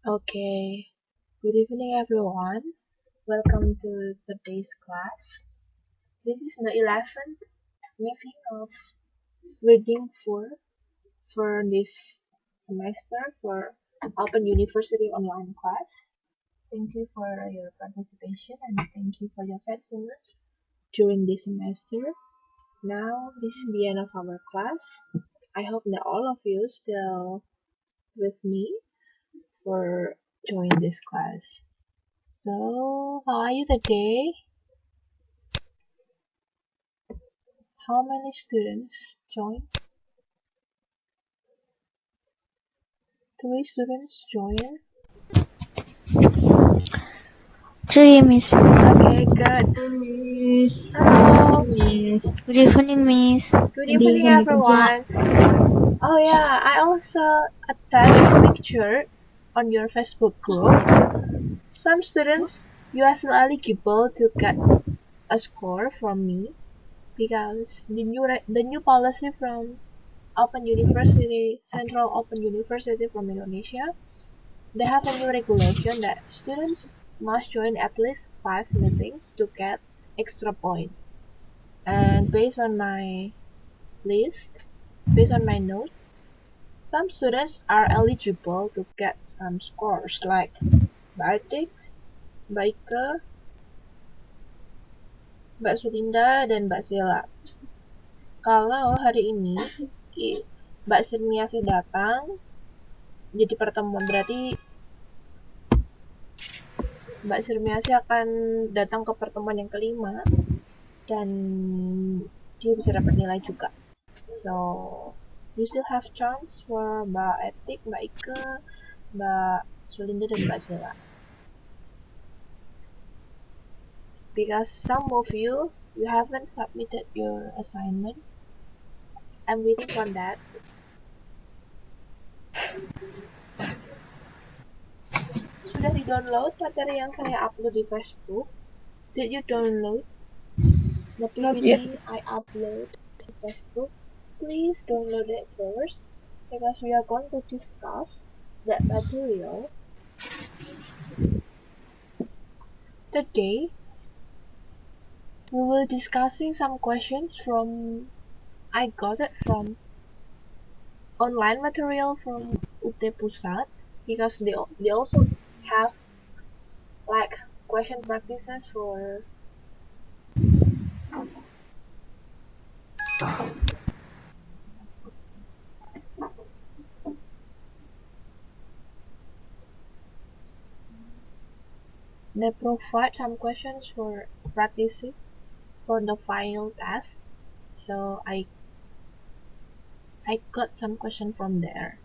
Okay, good evening everyone. Welcome to today's class. This is the 11th meeting of Reading for this semester for Open University online class. Thank you for your participation and thank you for your faithfulness during this semester. Now, this is the end of our class. I hope that all of you still with me for joining this class. So, how are you today? How many students joined? 3 students joined. 3, Miss. Okay, good. Miss. Hello. Miss. Good evening, Miss. Good evening, everyone. Oh yeah, I also attached a picture on your Facebook group. Some students, you are still eligible to get a score from me because the new policy from Open University, Central Open University from Indonesia, they have a new regulation that students must join at least 5 meetings to get extra point. And based on my list, based on my notes, some students are eligible to get some scores like Mbak Atik, Mbak Ike, Mbak Sulinda, dan Mbak Sela. Kalau hari ini Mbak Sirmiasih datang, jadi pertemuan berarti Mbak Sirmiasih akan datang ke pertemuan yang kelima dan dia bisa dapat nilai juga. So you still have chance for Mbak Etik, Mbak Ike, Mbak Sulinda, dan Mbak Sela. Because some of you haven't submitted your assignment. I'm waiting for that. Sudah di-download materi yang saya upload di Facebook? Did you download the PPT I upload to Facebook? Please download it first because we are going to discuss that material. Today, we will discussing some questions from I got it from online material from UT Pusat because they also have like question practices for they provide some questions for practicing for the final test. So I got some question from there.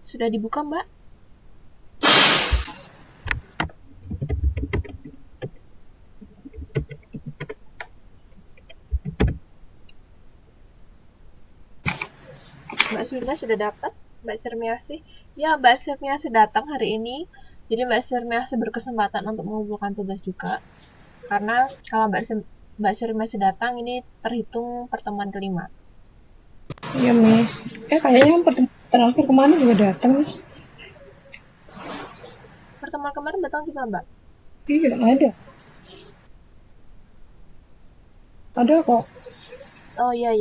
Sudah dibuka, Mbak? Mbak Sulinda sudah dapat? Mbak Sirmiasih? Ya, Mbak Sirmiasih datang hari ini. Jadi Mbak Sirmiasih berkesempatan untuk mengumpulkan tugas juga. Karena kalau Mbak Sirmiasih datang, ini terhitung pertemuan kelima. Iya, Miss. Kayaknya yang pertemuan terakhir kemarin juga datang, Miss. Pertemuan kemarin datang juga, Mbak? Iya, ada. Ada kok. Oh iya,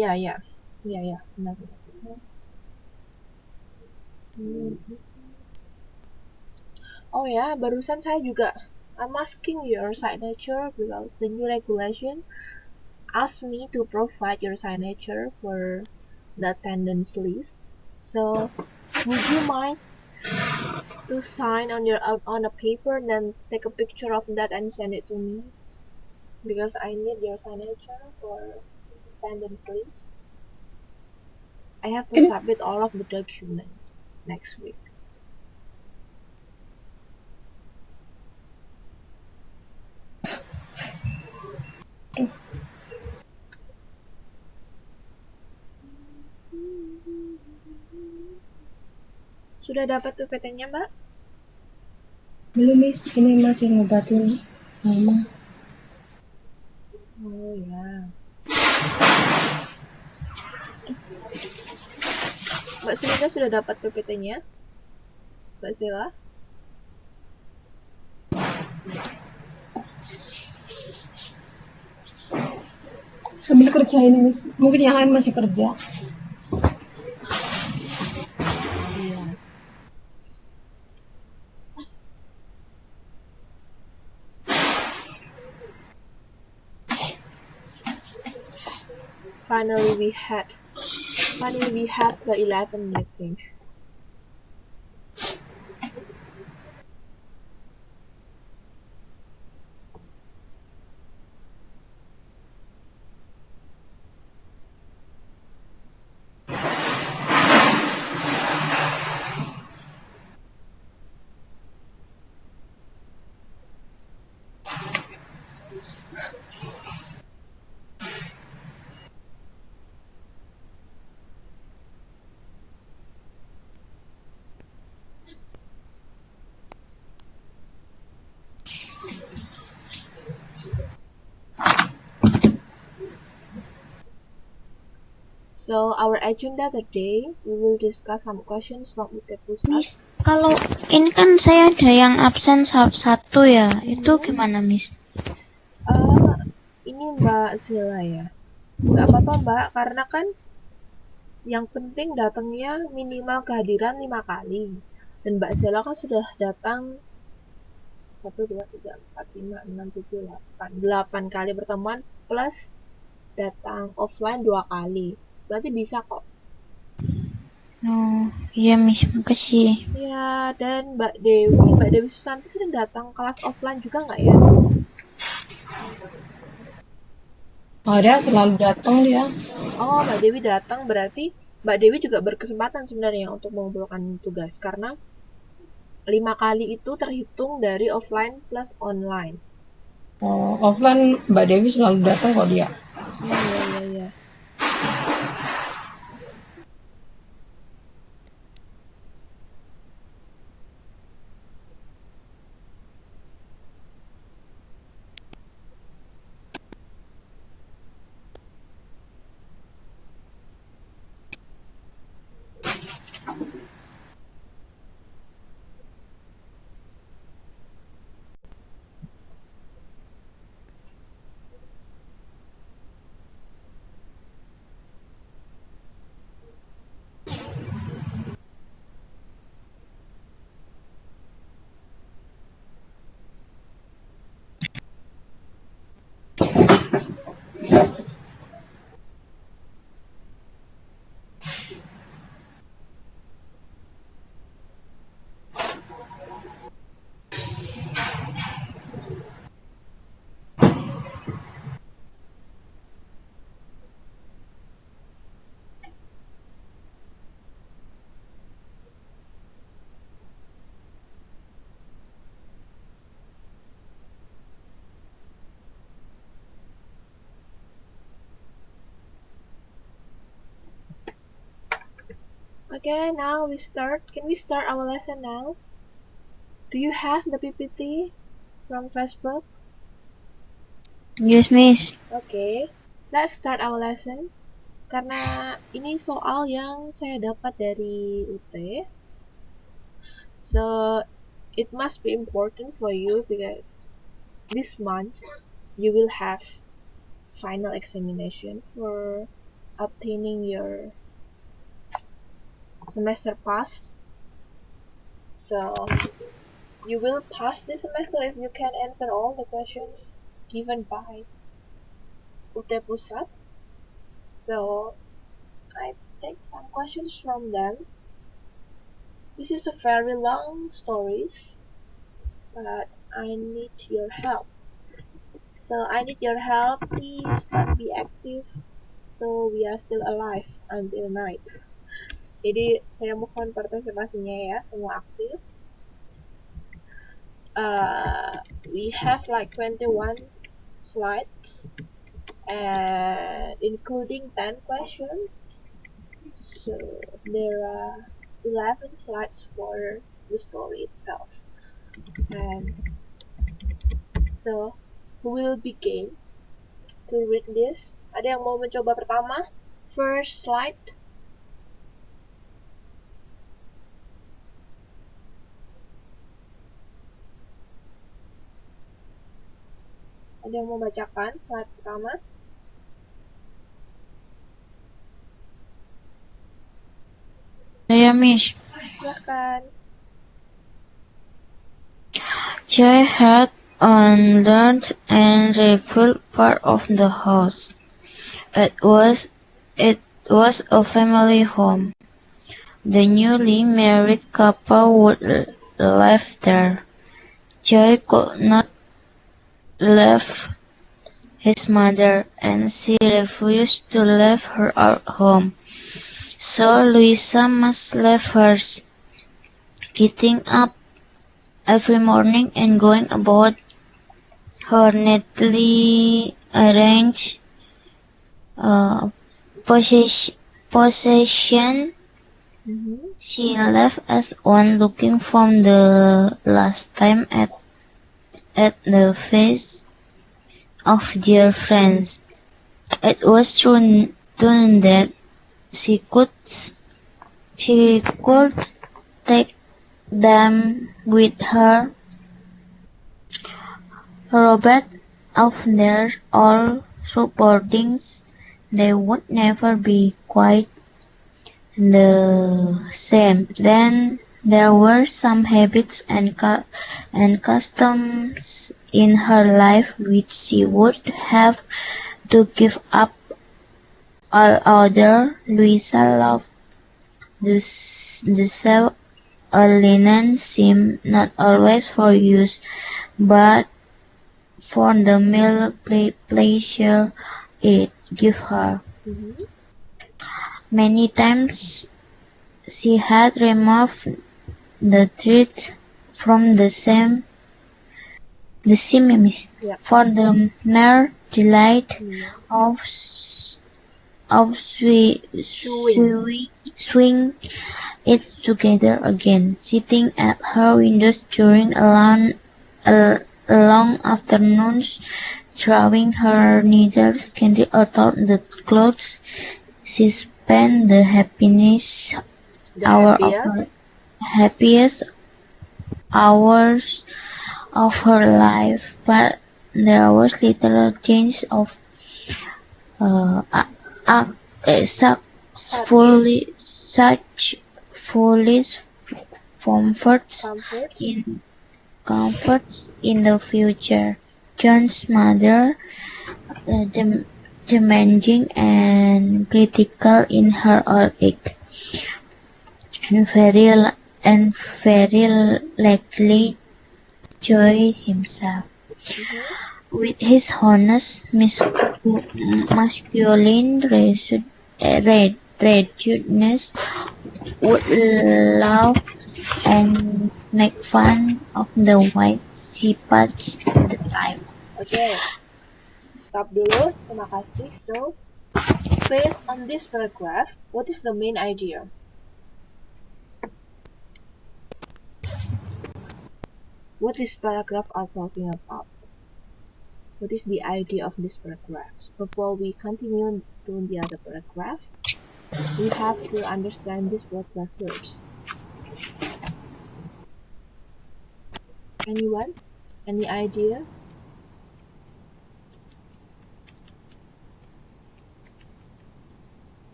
benar. Oh ya, barusan saya juga I'm asking your signature because the new regulation asked me to provide your signature for the attendance list. So, would you mind to sign on a paper and then take a picture of that and send it to me? Because I need your signature for attendance list. I have to submit all of the documents next week. Sudah dapat PPT-nya, Mbak? Belum, Miss. Ini masih ngobatin Mama. Oh ya. Mbak Sulinda sudah dapat PPT-nya? Mbak Sela? Sambil kerja ini, Miss. Mungkin yang lain masih kerja. Iya. Finally we had the 11 meeting. So our agenda today, we will discuss some questions from UTT Pusat. Miss, kalau ini kan saya ada yang absen satu ya, itu gimana, Miss? Ini Mbak Sila ya. Nggak apa-apa Mbak, karena kan yang penting datangnya minimal kehadiran 5 kali. Dan Mbak Sila kan sudah datang 1, 2, 3, 4, 5, 6, 7, 8 kali pertemuan plus datang offline 2 kali. Berarti bisa kok. Oh, iya Miss, makasih. Ya, dan Mbak Dewi Susanti sering datang kelas offline juga nggak ya? Ada, selalu datang dia. Oh, Mbak Dewi datang berarti Mbak Dewi juga berkesempatan sebenarnya untuk mengumpulkan tugas karena 5 kali itu terhitung dari offline plus online. Oh, offline Mbak Dewi selalu datang kok dia. Iya. Okay, now we start. Can we start our lesson now? Do you have the PPT from Facebook? Yes, Miss. Okay, let's start our lesson. Karena ini soal yang saya dapat dari UT, so it must be important for you because this month you will have final examination for obtaining your semester pass. So you will pass this semester if you can answer all the questions given by UT Pusat. So I take some questions from them. This is a very long stories, but I need your help. So I need your help. Please don't be active. So we are still alive until night. Jadi saya mohon partisipasinya ya, semua aktif. We have like 21 slides, and including 10 questions. So there are 11 slides for the story itself. And so who will begin to read this? Ada yang mau mencoba pertama? First slide. Ada yang mau bacakan slide pertama? Saya, Miss. Silahkan. Joy had unlearned and rebuilt part of the house. It was a family home. The newly married couple would live there. Joy could not leave his mother, and she refused to leave her home. So Louisa must leave hers, getting up every morning and going about her neatly arranged possession. She left as one looking from the last time at the face of dear friends. It was true that she could take them with her, robbed of their old surroundings. They would never be quite the same. Then there were some habits and customs in her life which she would have to give up. All other Louisa loved the sew a linen seam, not always for use, but for the mere pleasure it gave her. Many times she had removed the thread from the seam for the mere delight of sewing it together again. Sitting at her windows during long afternoons, throwing her needles candy on the clothes, she spent the happiest hours of her life. But there was little chance of such foolish comforts in the future. John's mother, demanding and critical in her old age, and very likely Joy himself, with his honest masculine readiness, would laugh and make fun of the white shepherds at the time. Okay, stop dulu. Terima kasih. So, based on this paragraph, what is the main idea? What is paragraph are talking about? What is the idea of this paragraph? Before we continue to the other paragraph, we have to understand this paragraph first. Anyone? Any idea?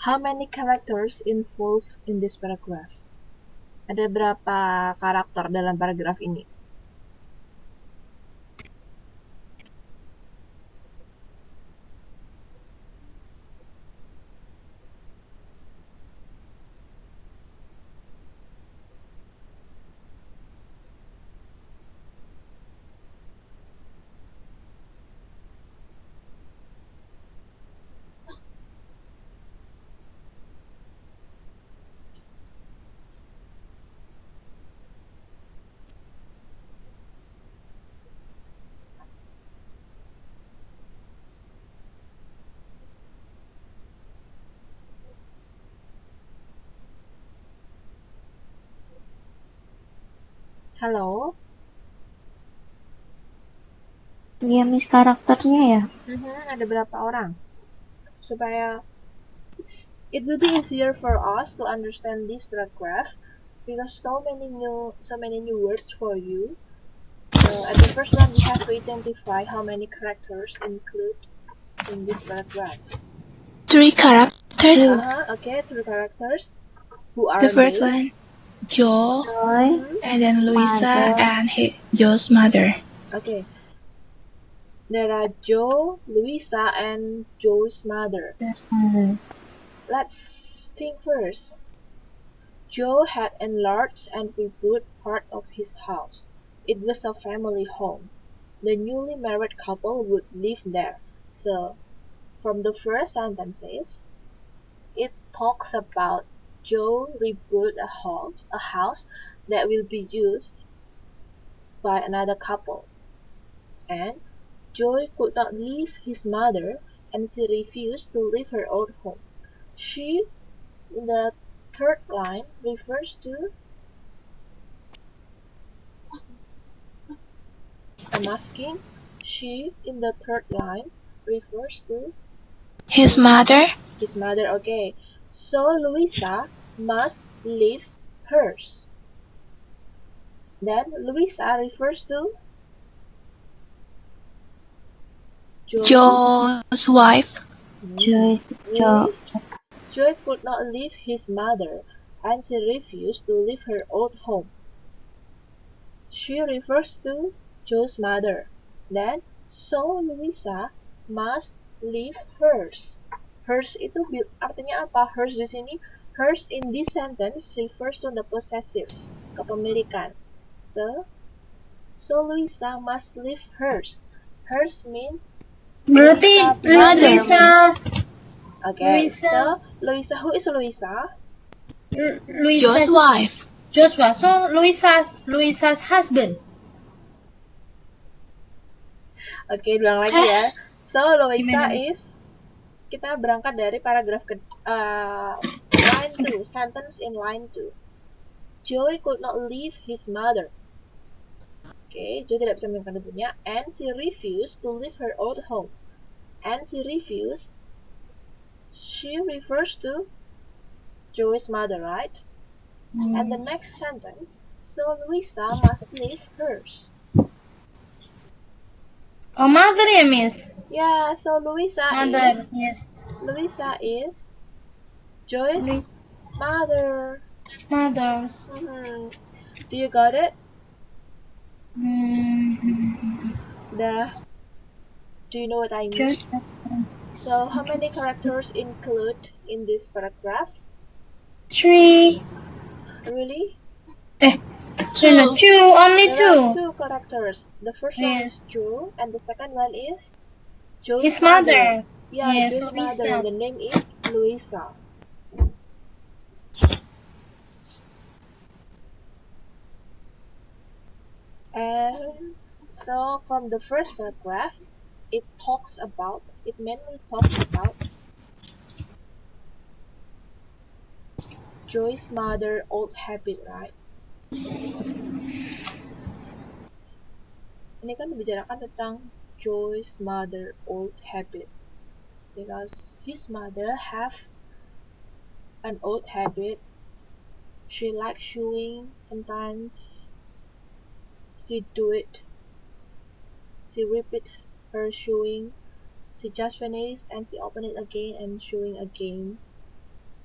How many characters involved in this paragraph? Ada berapa karakter dalam paragraf ini? Halo? Iya, Miss, karakternya ya. Ada berapa orang? Supaya it will be easier for us to understand this paragraph because so many new words for you. So at the first one, we have to identify how many characters include in this paragraph. 3 characters. Okay, 3 characters. Who are The first they? one, Joe, Joy, and then Louisa mother. and Joe's mother. Okay. There are Joe, Louisa, and Joe's mother. Joe's mother. Let's think first. Joe had enlarged and rebuilt part of his house. It was a family home. The newly married couple would live there. So, from the first sentences, it talks about Joe rebuilt a house that will be used by another couple. And Joy could not leave his mother, and she refused to leave her old home. She, in the third line, refers to I'm asking. She, in the third line, refers to His mother. his mother. Okay. So Louisa must leave hers. Then Louisa refers to Joe's wife. Joy, Joe. Joy could not leave his mother, and she refused to leave her old home. She refers to Joe's mother. Then, so Louisa must leave hers. Hers itu artinya apa? Hers di sini, hers in this sentence refers to the possessive, kepemilikan. So Louisa must leave hers. Hers means Berarti Louisa. okay. Louisa. So Louisa, who is Louisa? Joe's wife. Joshua. So Louisa's husband. Oke, ulang lagi ya. So Louisa Gimana? is, kita berangkat dari paragraf line 2, sentence in line 2. Joy could not leave his mother. Oke, Joy tidak bisa meninggalkan ibunya, and she refused to leave her old home. And she refused, she refers to Joy's mother, right? And the next sentence, so Louisa must leave hers. Oh, mother ya, Miss? Yeah, so Louisa Mother, yes. Louisa is Joy's mother. Mothers. Do you got it? Mm-hmm. Do you know what I mean? So how many characters include in this paragraph? 3. Really? No, 2. Only There are 2. 2 characters. The first one Yes. is Joe, and the second one is Joe's His mother. Yeah, Yes, Joe's mother. Louisa. The name is Louisa. And so from the first paragraph, it mainly talks about Joy's mother old habit, right? Ini kan membicarakan tentang Joy's mother old habit, because his mother have an old habit. She likes chewing. Sometimes she do it. She repeat her chewing. She just finished and she open it again and chewing again.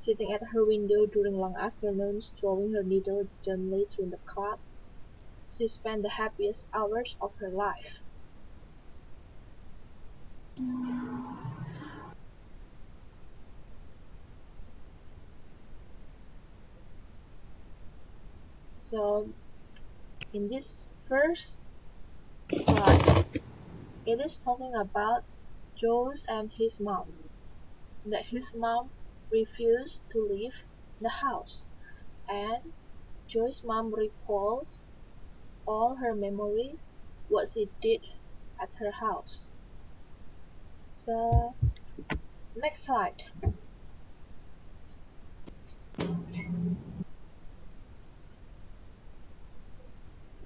Sitting at her window during long afternoons, throwing her needle gently through the cloth, she spent the happiest hours of her life. So, in this first slide, it is talking about Joe's and his mom. That his mom refused to leave the house, and Joy's mom recalls all her memories, what she did at her house. So, next slide.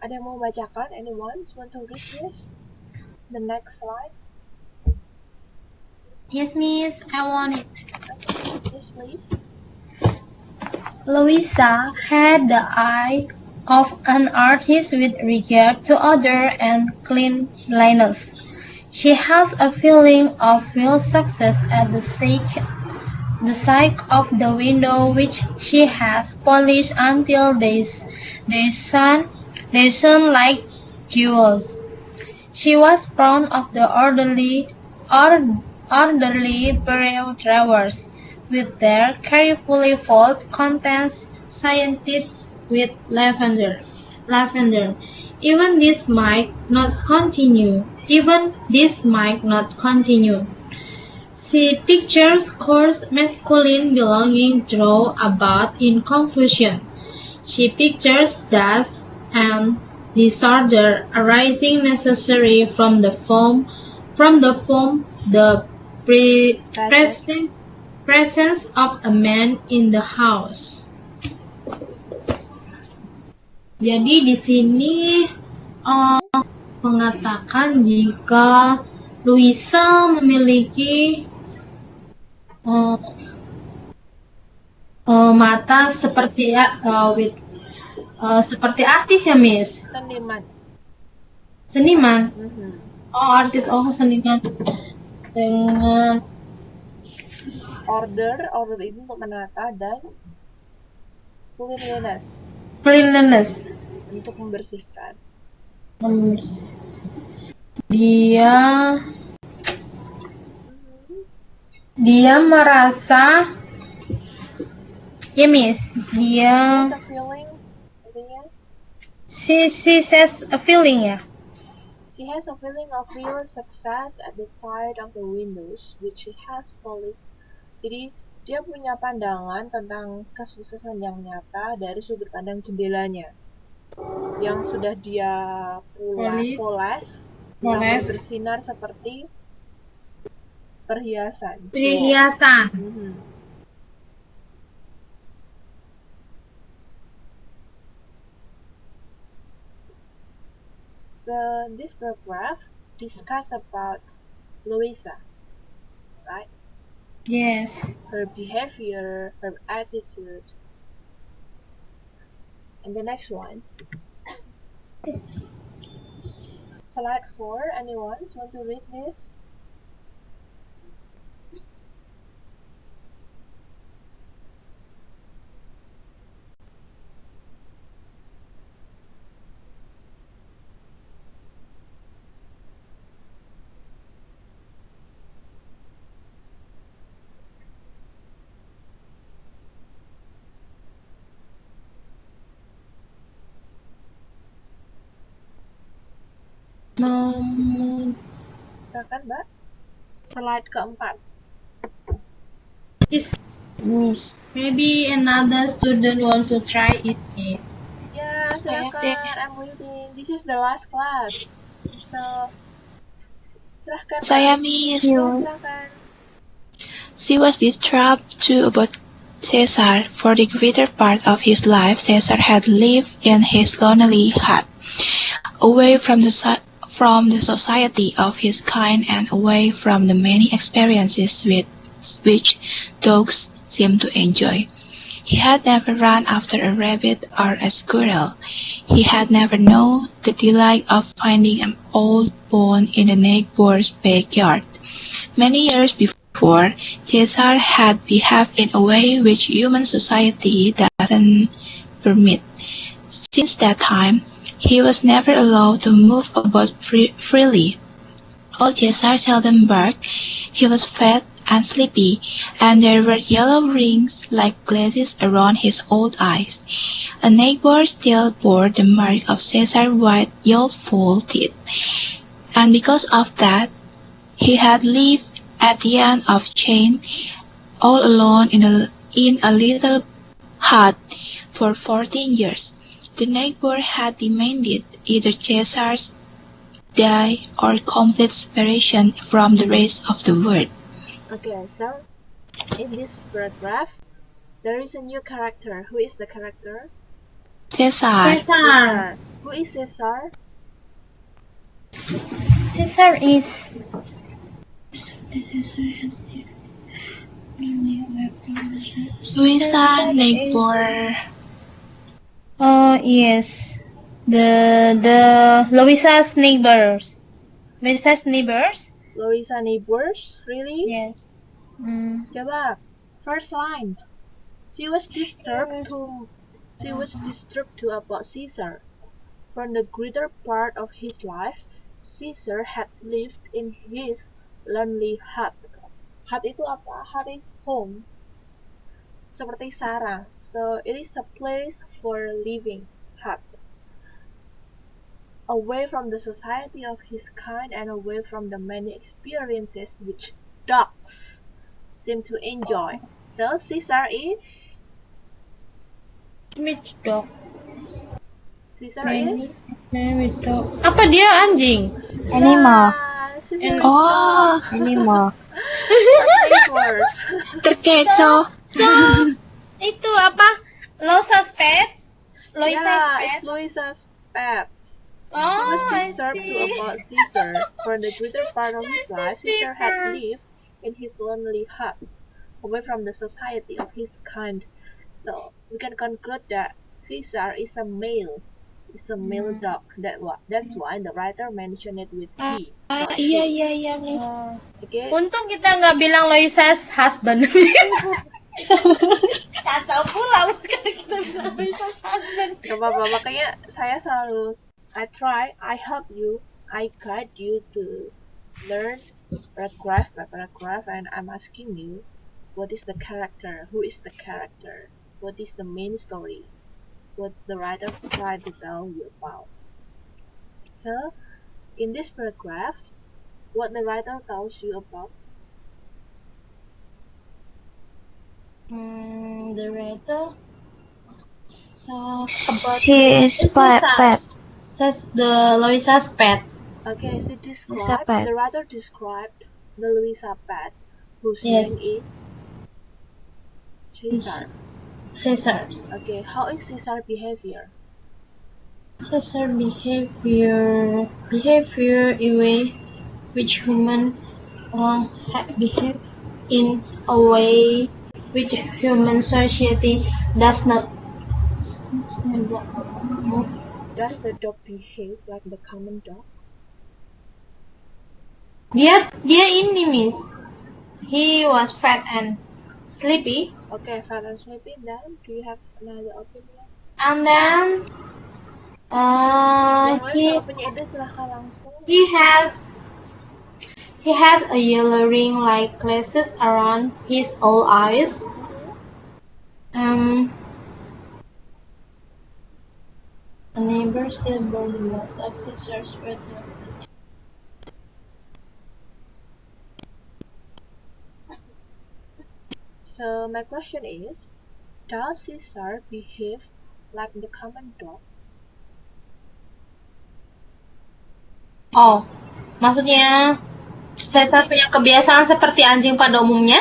Ada Ada yang mau bacakan? Anyone want to read this? The next slide. Yes, Miss, I want it. Okay, yes, please. Louisa had the eye of an artist with regard to order and cleanliness. She has a feeling of real success at the sight of the window which she has polished until they shone like jewels. She was proud of the orderly bureau drawers, with their carefully folded contents scented with lavender. Even this might not continue. She pictures coarse masculine belongings drawn about in confusion. She pictures dust and disorder arising necessary from the presence of a man in the house. Jadi di sini mengatakan jika Louisa memiliki mata seperti seperti artis ya, Miss? Seniman. Oh, artis. Oh, seniman. Dengan order itu untuk menata dan cleanliness untuk membersihkan. Dia merasa, ya, Miss, dia she says a feeling, ya. She has a feeling of real success at the sight of the windows which she has polished. Jadi dia punya pandangan tentang kesuksesan yang nyata dari sudut pandang jendelanya yang sudah dia poles yang bersinar seperti perhiasan. So this paragraph discuss about Louisa, right? Yes. Her behavior, her attitude. And the next one. Slide 4. Anyone want to read this? Silakan, Mbak. Slide keempat. Miss, maybe another student want to try it. Yeah, silakan. I'm waiting. This is the last class. So, silakan. Saya, Miss. Silakan. She was disturbed too about Caesar. For the greater part of his life, Caesar had lived in his lonely hut, away from the society of his kind and away from the many experiences which dogs seem to enjoy. He had never run after a rabbit or a squirrel. He had never known the delight of finding an old bone in the neighbor's backyard. Many years before, Caesar had behaved in a way which human society doesn't permit. Since that time, he was never allowed to move about freely. Old Caesar seldom barked. He was fat and sleepy, and there were yellow rings like glasses around his old eyes. A neighbor still bore the mark of Caesar's white, youthful teeth, and because of that, he had lived at the end of chain, all alone in a little hut for 14 years. The neighbor had demanded either Caesar's die or complete separation from the rest of the world. Okay, so in this paragraph, there is a new character. Who is the character? Caesar. Caesar. Who is Caesar? Caesar is Louisa neighbor. Yes. The Louisa's neighbors. Louisa's neighbors? Louisa neighbors? Really? Yes. Coba. First line. She was disturbed to about Caesar. For the greater part of his life, Caesar had lived in his lonely hut. Hut itu apa? Hut is home. Seperti sarang. So it is a place for living. Hut. Away from the society of his kind and away from the many experiences which dogs seem to enjoy. So Caesar is? Which dog? Caesar is? Which dog? Apa dia anjing? Animal. Caesar is Oh, dog. Animal. Neighbors. terkecoh. So, itu apa? Louisa's pet? Louisa's Yeah, pet? it's Louisa's pet. He Oh, was I disturbed see. about Caesar. For the greater part of his life, Caesar had lived in his lonely hut, away from the society of his kind. So we can conclude that Caesar is a male. It's a male dog. That's why the writer mentioned it with he, not Iya, she. iya, iya, Miss. Okay. Untung kita nggak bilang Louisa's husband. Kacau pula bukan kita bilang Louisa's husband. Gak apa-apa, makanya saya selalu I help you, I guide you to learn paragraph by paragraph, and I'm asking you, what is the character? Who is the character? What is the main story? What the writer tried to tell you about? So, in this paragraph, what the writer tells you about? The writer She is pet. says the Louisa's pet. Okay, she Louisa pet. the writer described the Louisa pet, whose Yes. name is Caesar. Caesar's. Okay, how is Caesar behavior? Caesar behavior in way which human behave in a way which human society does not. Does the dog behave like the common dog? Dia ini Miss. He was fat and sleepy, Okay, fat and sleepy. Then, do you have another opinion? and then Yang lain he kalau punya ide silahkan langsung. he has a yellow ring like glasses around his old eyes. A neighbor still bore the loss of Caesar's birthday. So my question is, does Caesar behave like the common dog? Oh, maksudnya Caesar punya kebiasaan seperti anjing pada umumnya?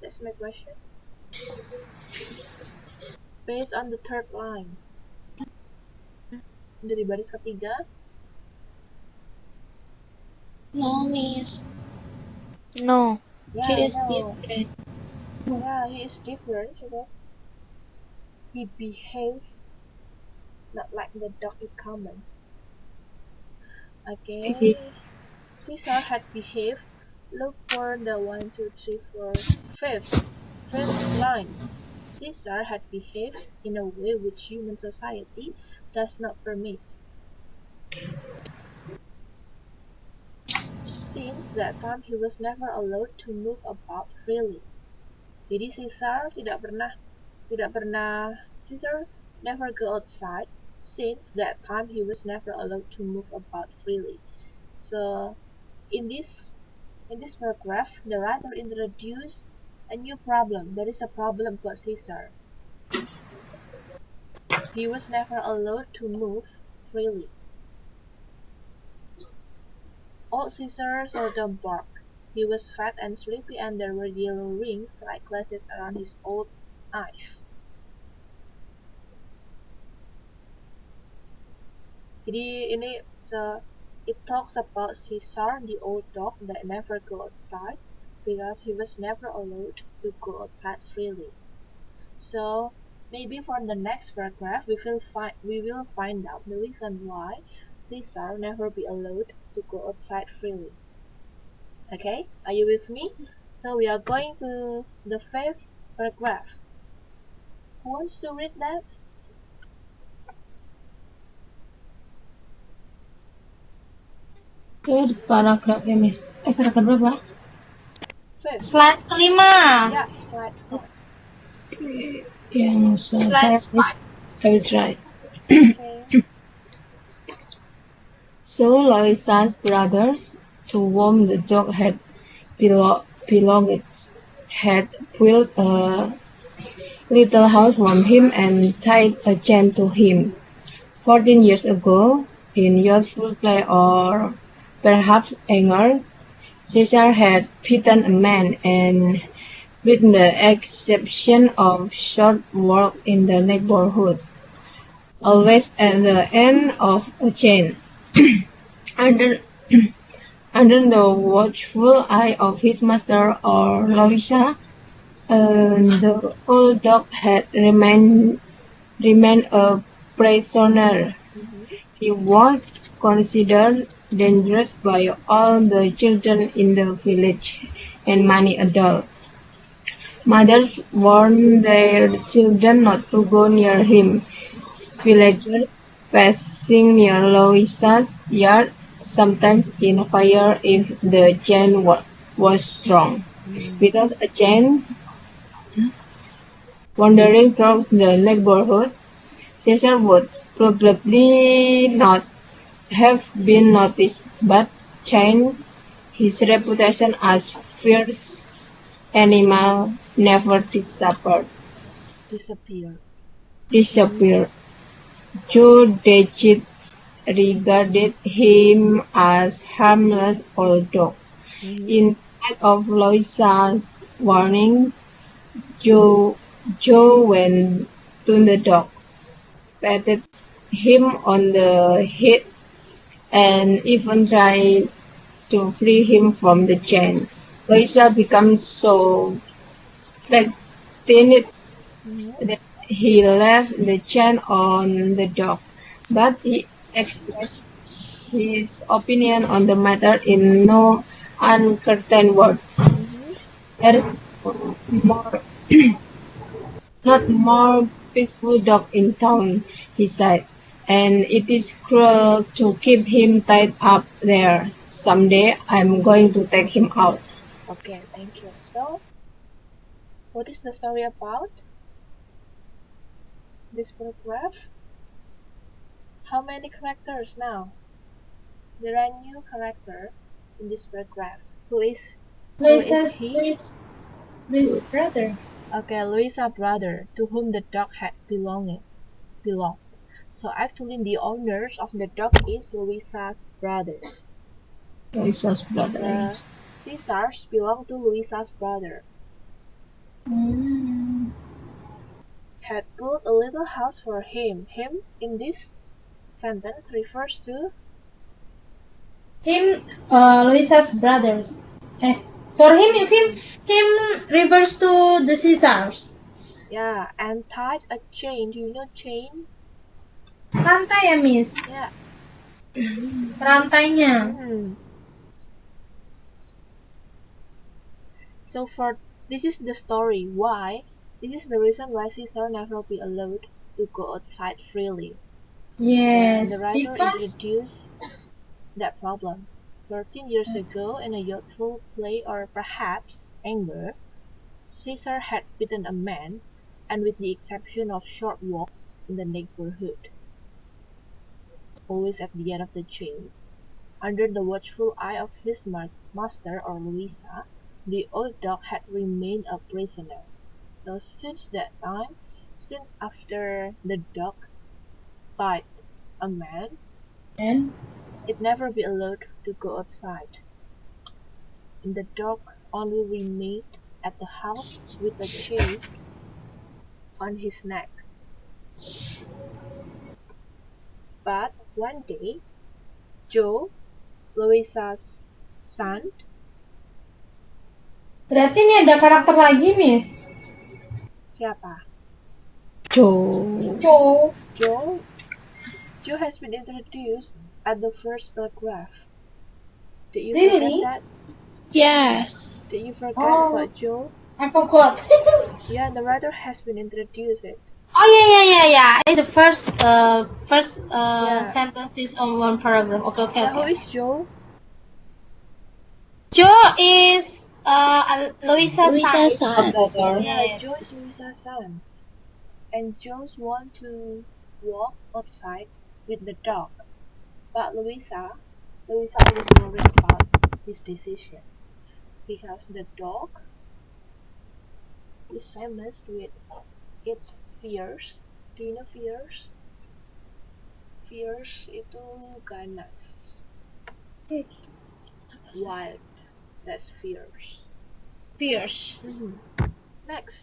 That's my question. Based on the third line. Dari baris ketiga. No, Miss. No. Yeah, She I is know. different. Yeah, he is different. Okay. He behaves not like the dog is common. Okay. Caesar had behaved. Look for the 1, 2, 3, 4, fifth line. Caesar had behaved in a way which human society does not permit. Since that time he was never allowed to move about freely. Jadi Caesar Caesar never go outside. Since that time he was never allowed to move about freely. So in this paragraph, the writer introduced a new problem. There is a problem for Caesar. He was never allowed to move freely. Old Caesar seldom barked. He was fat and sleepy, and there were yellow rings like glasses around his old eyes. So it talks about Caesar, the old dog that never go outside because he was never allowed to go outside freely. So maybe for the next paragraph we will find out the reason why Caesar never be allowed to go outside freely. Okay, are you with me? So we are going to the fifth paragraph. Who wants to read that? Oke, di paragraf ya, Miss. Paragraf berapa? Fifth. Slide kelima. Yeah, slide 5. Yang Slide selesai. I will try. Okay. So Loisa's brothers, to whom the dog had belonged, had built a little house for him and tied a chain to him. 14 years ago, in youthful play or perhaps anger, Caesar had beaten a man, and with the exception of short work in the neighborhood, always at the end of a chain. under under the watchful eye of his master or Louisa, the old dog had remained a prisoner. He was considered dangerous by all the children in the village and many adults. Mothers warned their children not to go near him. Villagers passing near Louisa's yard sometimes in fire if the chain was strong. Without a chain, wandering through the neighborhood, Caesar would probably not have been noticed, but chained, his reputation as fierce animal never disappeared. Judith regarded him as harmless old dog. In spite of Louisa's warning, Joe went to the dog, patted him on the head, and even tried to free him from the chain. Louisa became so frightened that he left the chain on the dog, but he expressed his opinion on the matter in no uncertain words. There is more, not more peaceful dog in town, he said, and it is cruel to keep him tied up there. Someday I'm going to take him out. Okay, thank you. So, what is the story about? This paragraph? How many characters now? There are new character in this paragraph. Who is he? Louisa's brother. Okay, Louisa's brother, to whom the dog had belonged. So actually the owners of the dog is Louisa's brother. Louisa's brother. The Caesars belong to Louisa's brother. Had built a little house for him. Him in this sentence refers to Him, Louisa's brothers. For him refers to the Caesars. yeah, and tied a chain. Do you know chain? Rantai ya, Miss? Yeah. Rantainya. So for this is the story why this is the reason why Caesar never be allowed to go outside freely. Yes, And the writer because introduced that problem. 13 years ago, in a youthful play or perhaps anger, Caesar had beaten a man, and with the exception of short walks in the neighborhood, always at the end of the chain, under the watchful eye of his master or Louisa, the old dog had remained a prisoner. So since that time, since after the dog bite a man, and it never be allowed to go outside. And the dog only remained at the house with a chain on his neck. But One day, Joe, Louisa's son. Berarti ini ada karakter lagi, Miss. Siapa? Joe. Joe has been introduced at the first paragraph. Did you Really? forget that? Yes. Did you forget Oh. about Joe? I forgot. Yeah, the writer has been introduced it. Oh yeah. In the first Yeah. sentence is on one paragraph. Okay. Yeah, who is Joe? Joe is Louisa's Louisa's son. son. Yeah, Yes. Joe is Louisa's son. And Joe wants to walk outside with the dog. But Louisa was worried about his decision because the dog is famous with its fears. Do you know fears? Fears itu ganas. Wild. That's fierce. Fierce. Next.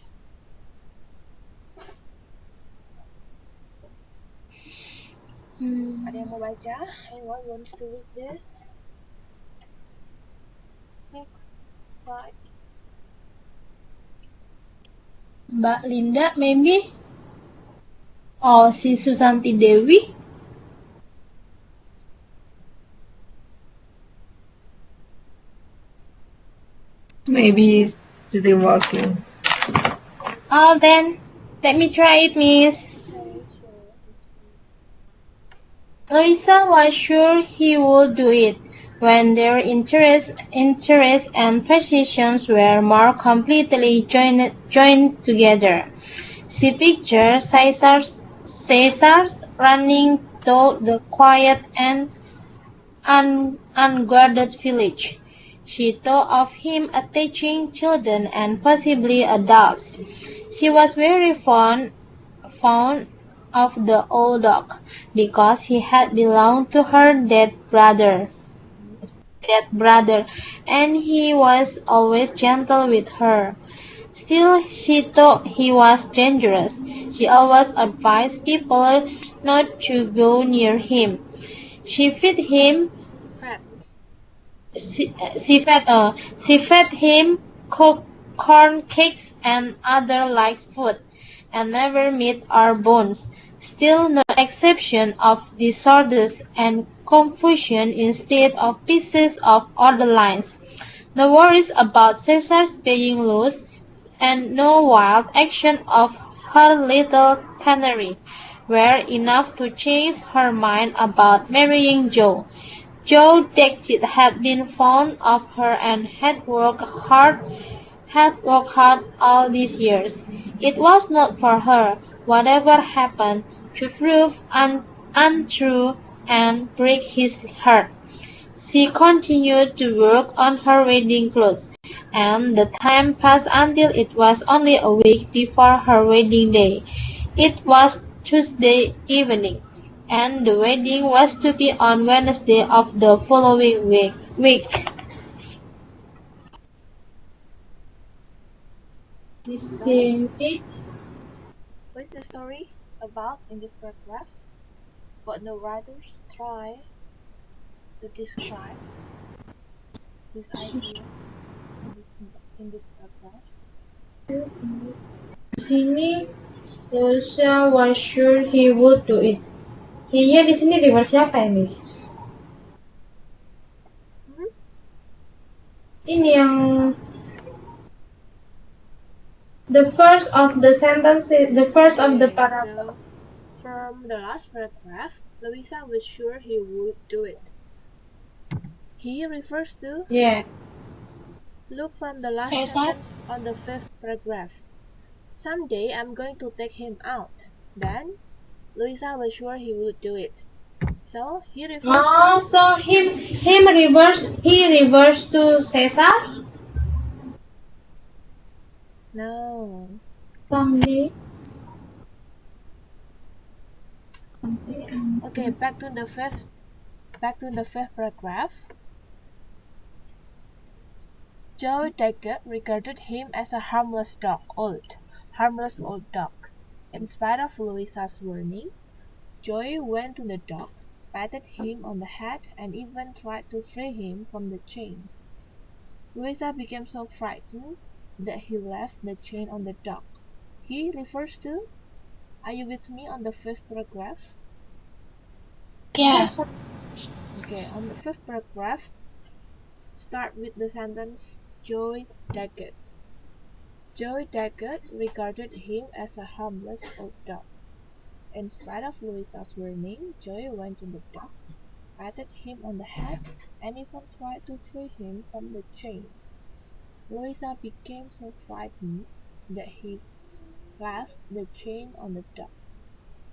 Ada yang mau baca? Anyone wants to read this? 6, 5. Mbak Linda, maybe? Oh, si Susanti Dewi? Maybe it's still working. Oh, then let me try it, Miss. Okay, sure. Louisa was sure he would do it when their interests and positions were more completely joined together. She pictured Caesar's running through the quiet and unguarded village. She thought of him attaching children and possibly adults. She was very fond of the old dog because he had belonged to her dead brother, and he was always gentle with her. Still, she thought he was dangerous. She always advised people not to go near him. She fed him Fat. she fed him cooked corn cakes and other light food, and never meat or bones. Still no exception of disorders and confusion instead of pieces of other lines. No worries about Caesar's being loose, and no wild action of her little canary were enough to change her mind about marrying Joe. Joe Dexter had been fond of her and had worked hard all these years. It was not for her, whatever happened, to prove untrue and break his heart. She continued to work on her wedding clothes, and the time passed until it was only a week before her wedding day. It was Tuesday evening, and the wedding was to be on Wednesday of the following week. What's the story about in this paragraph? But no writers try to describe this idea in this paragraph. Di sini, Rosa was sure he would do it. He-nya di sini reverse siapa ya, Miss? Ini yang the first of the paragraph. So, from the last paragraph, Louisa was sure he would do it. He refers to? Yeah. Look from the last Caesar? sentence on the 5th paragraph. Someday I'm going to take him out. Then, Louisa was sure he would do it. So, he refers to? So he reversed to Caesar? No. Someday. Okay, back to the fifth paragraph. Joe Dagger regarded him as a harmless old dog. In spite of Louisa's warning, Joe went to the dog, patted him on the head, and even tried to free him from the chain. Louisa became so frightened that he left the chain on the dog. He refers to, are you with me on the fifth paragraph? Yeah. Okay, on the fifth paragraph, start with the sentence Joy Daggett. Joy Daggett regarded him as a harmless old dog. In spite of Louisa's warning, Joy went to the dog, patted him on the head, and even tried to free him from the chain. Louisa became so frightened that he left the chain on the dog.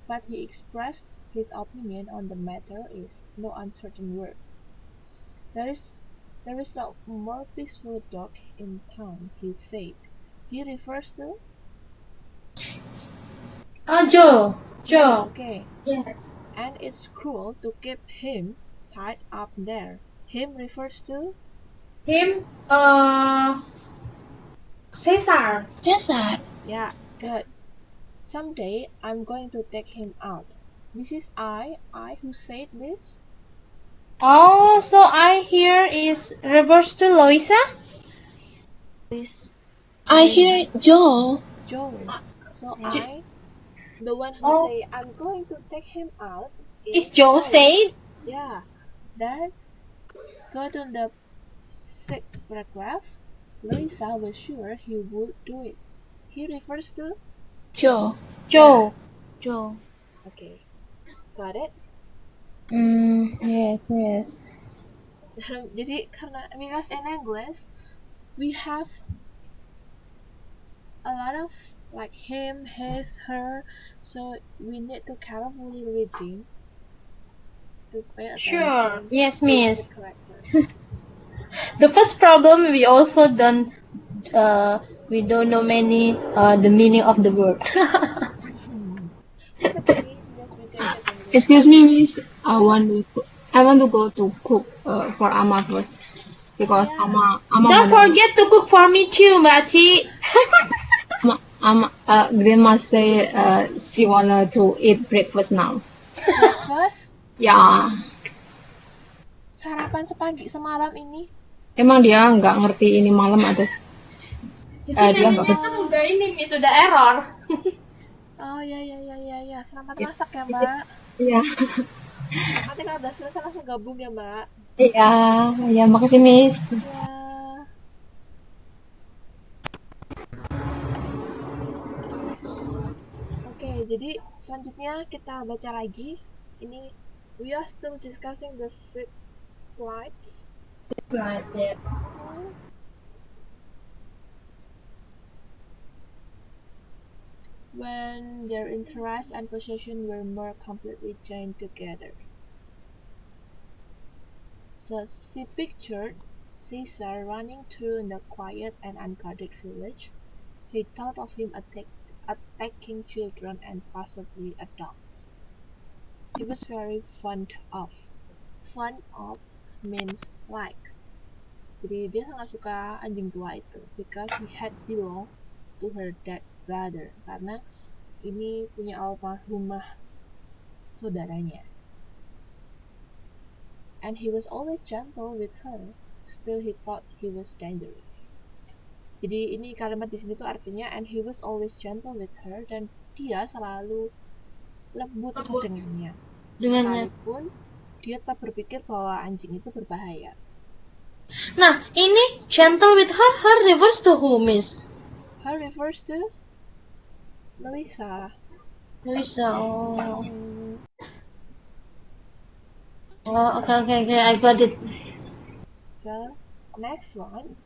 But he expressed his opinion on the matter in no uncertain words. There is no more peaceful dog in town, he said. He refers to Joe. okay, Yes. and it's cruel to keep him tied up there. Him refers to Him. Caesar. Cesar. yeah, good. Someday I'm going to take him out. This is I who said this? Oh, so I hear is reverse to Louisa? I hear Joe. Joe. So J- the one who Oh, say I'm going to take him out is is Joe I. said? Yeah. Then go to the sixth paragraph. Louisa was sure he would do it. He refers to Joe. Joe. okay. Got it? Yes, yes. Jadi karena because in English we have a lot of like him, his, her, so we need to carefully reading to pay Sure. attention Yes, to miss. the characters. The first problem we also don't we don't know many the meaning of the word. It's okay, just we can check in this. Excuse me, miss. Yeah? I want to go to cook for Ama first Oh because yeah. Ama Don't forget to cook for me too, Bachi. grandma say she wanna to eat breakfast now. Breakfast? Ya, Sarapan sepagi semalam ini? emang dia nggak ngerti ini malam atau Itu dia nggak nyanyinya kan udah ini, Miss, udah error. Oh ya ya ya ya ya. Selamat Ya. masak ya Mbak. Iya, Nanti kalau udah selesai langsung gabung ya Mbak. iya, ya makasih Miss. Ya. Oke, jadi selanjutnya kita baca lagi. Ini we are still discussing the sixth slide. Right, yeah. When their interest and possession were more completely joined together. So she pictured Caesar running through the quiet and unguarded village. She thought of him attacking children and possibly adults. He was very fond of. Fond of means like. Jadi dia sangat suka anjing tua itu because he had belonged to her dead brother karena ini punya almarhumah saudaranya. And he was always gentle with her. Still he thought he was dangerous. Jadi ini kalimat di sini tuh artinya and he was always gentle with her dan dia selalu lembut dengannya. Sekalipun dia tetap berpikir bahwa anjing itu berbahaya. Nah, ini gentle with her, her refers to who, Miss? Her refers to Louisa. Louisa. Oh, okay, I got it. The next one,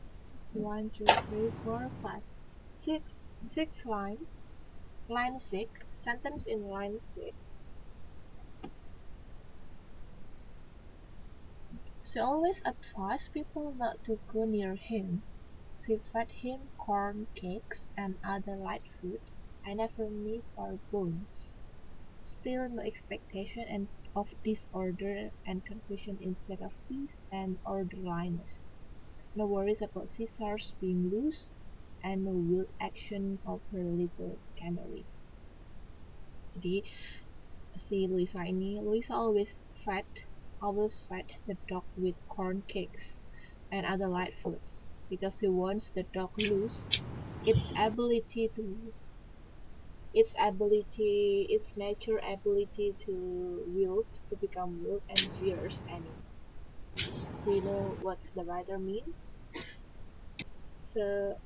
1, 2, 3, 4, 5, 6, 6 line, line 6, sentence in line 6. She always advised people not to go near him. She fed him corn cakes and other light food. I never meat or bones. Still no expectation of disorder and confusion instead of peace and orderliness. No worries about Caesar's being loose, and no wild action of her little canary. Jadi si Louisa always always fed the dog with corn cakes and other light foods because he wants the dog lose its natural ability to wilt to become wild and fierce animal. Do you know what the writer mean? So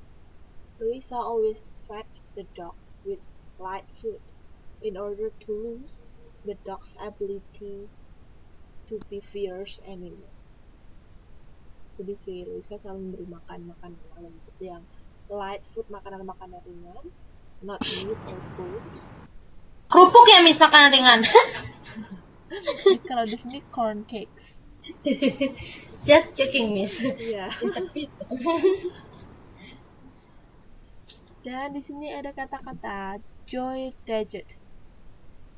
Louisa always fed the dog with light food in order to lose the dog's ability to be fierce animal. Jadi si Louisa selalu memberi makan makanan yang lembut, yang light food, makanan-makanan ringan, not meat or bones. Kerupuk ya, Miss, makanan ringan. Kalau di sini corn cakes. Just joking, Miss. Iya. Dan di sini ada kata-kata Joy Digit.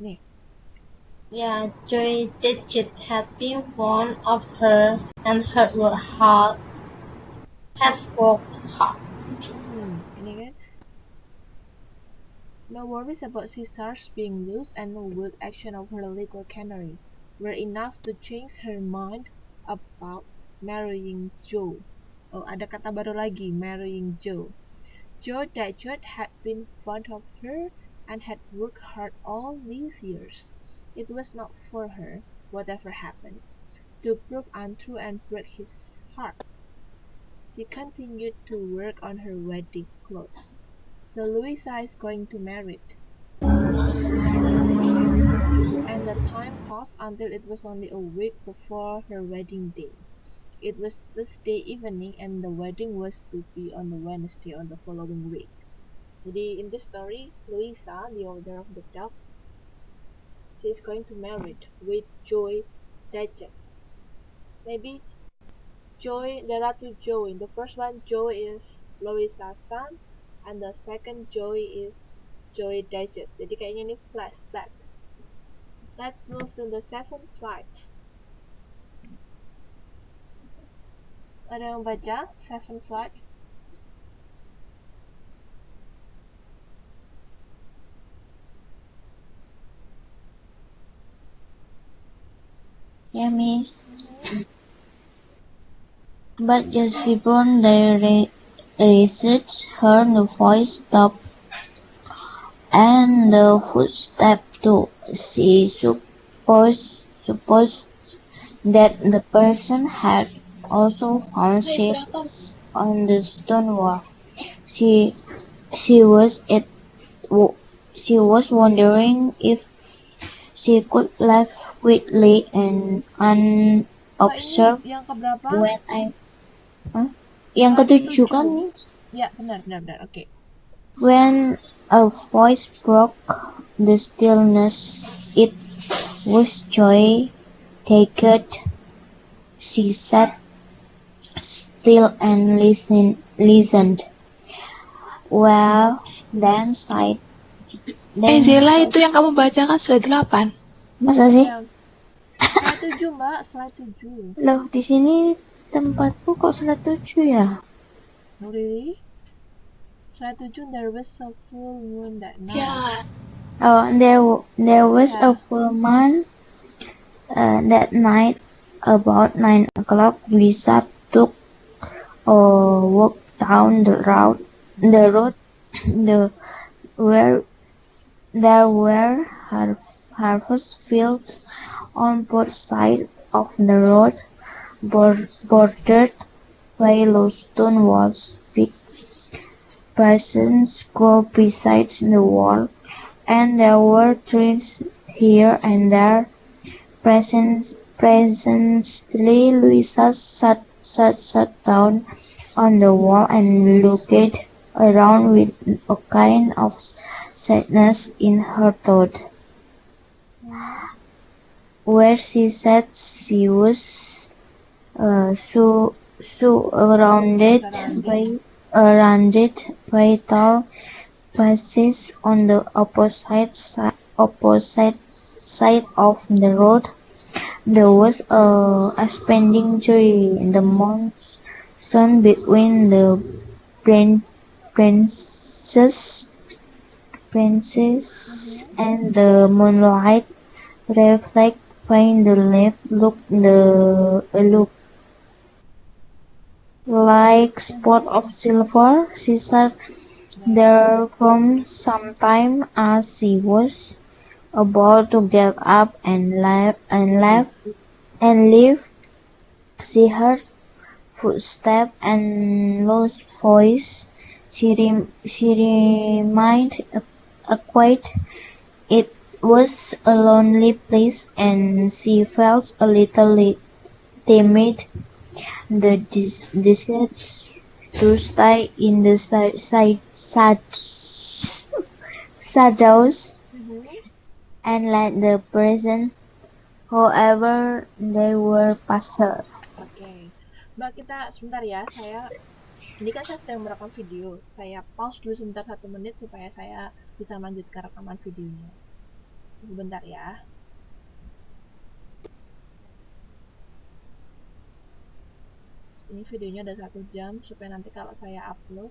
Nih. Yeah, Joy Digit had been fond of her and her heart had worked hard. Ini kan. No worries about Caesar's being loose and no wild action of her little canary were enough to change her mind about marrying Joe. Oh, ada kata baru lagi, marrying Joe. Joe Datchett had been fond of her and had worked hard all these years. It was not for her, whatever happened, to prove untrue and break his heart. She continued to work on her wedding clothes. So Louisa is going to marry it. And the time passed until it was only a week before her wedding day. It was Thursday evening and the wedding was to be on the Wednesday on the following week. Jadi in this story, Louisa, the owner of the dog, she is going to marry it with Joy Datchett. Maybe Joy, there are two Joy. The first one, Joy, is Louisa's son, and the second Joy is Joy Datchett. Jadi kayaknya ini flashback. Let's move to the 7th slide. Ada yang baca 7th slide? Yeah, Miss. But just before they reached her, the voice stopped and the footstep too. She supposed that the person had also found shapes on the stone wall. She was wondering if she could laugh quickly and unobserved Yang keberapa? Yang ketujuh kan? Ya, benar. Oke. When a voice broke the stillness, it was Joy Taggart. She sat still and listened. Well, then sighed. Zela, itu yang kamu baca kan slide 8. Masa sih? Slide 7, Mbak. Slide 7. Loh, di sini tempatku kok slide 7 ya? Oh, really? Slide 7, there was a full moon that night. Ya. Oh, there was a full moon that night. About 9 o'clock, Lisa took a walk down the road. Where there were harvest fields on both sides of the road, bordered by low stone walls. Big persons grew beside the wall, and there were trees here and there. Presently, Louisa sat down on the wall and looked around with a kind of sadness in her thought. Where she sat, she was surrounded by tall grasses on the opposite side of the road. There was a spending tree in the monsoon between the branches, and the moonlight reflected Find the left look like spot of silver. She sat there for some time as she was about to get up and leave. She heard footsteps and lost voice. She remained quiet. It was a lonely place, and she felt a little timid. The decided to stay in the shadows and let the present, however they were passer. Oke, Mbak, kita sebentar ya. Ini kan saya sedang merekam video. Saya pause dulu sebentar 1 menit supaya saya bisa melanjutkan rekaman videonya. Sebentar ya. Ini videonya udah 1 jam supaya nanti kalau saya upload